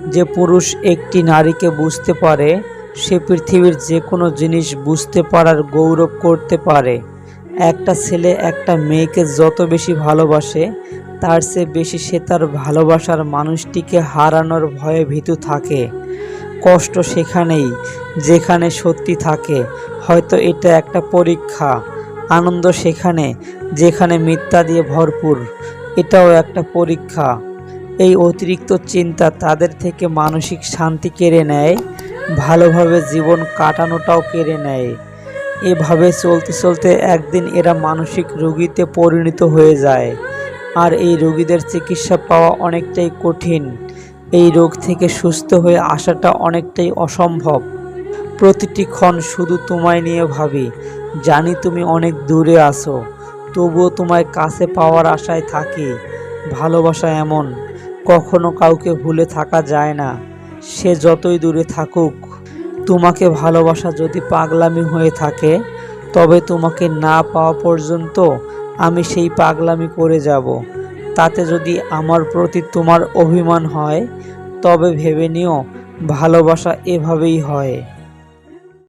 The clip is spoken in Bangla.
যে পুরুষ একটি নারীকে বুঝতে পারে, সে পৃথিবীর যে কোনো জিনিস বুঝতে পারার গৌরব করতে পারে। একটা ছেলে একটা মেয়েকে যত বেশি ভালোবাসে, তার চেয়ে বেশি সে তার ভালোবাসার মানুষটিকে হারানোর ভয়ে ভীতু থাকে। কষ্ট সেখানেই যেখানে সত্যি থাকে, হয়তো এটা একটা পরীক্ষা। আনন্দ সেখানে যেখানে মিথ্যা দিয়ে ভরপুর, এটাও একটা পরীক্ষা। এই অতিরিক্ত চিন্তা তাদের থেকে মানসিক শান্তি কেড়ে নেয়, ভালোভাবে জীবন কাটানোটাও কেড়ে নেয়। এভাবে চলতে চলতে একদিন এরা মানসিক রোগীতে পরিণত হয়ে যায়। আর এই রোগীদের চিকিৎসা পাওয়া অনেকটাই কঠিন। এই রোগ থেকে সুস্থ হয়ে আসাটা অনেকটাই অসম্ভব। প্রতিটি ক্ষণ শুধু তোমায় নিয়ে ভাবি। জানি তুমি অনেক দূরে আছো, তবুও তোমায় কাছে পাওয়ার আশায় থাকি। ভালোবাসা এমন, কখনো কাউকে ভুলে থাকা যায় না, সে যতই দূরে থাকুক। তোমাকে ভালোবাসা যদি পাগলামি হয়ে থাকে, তবে তোমাকে না পাওয়া পর্যন্ত আমি সেই পাগলামি করে যাব। তাতে যদি আমার প্রতি তোমার অভিমান হয়, তবে ভেবে নিও ভালোবাসা এভাবেই হয়।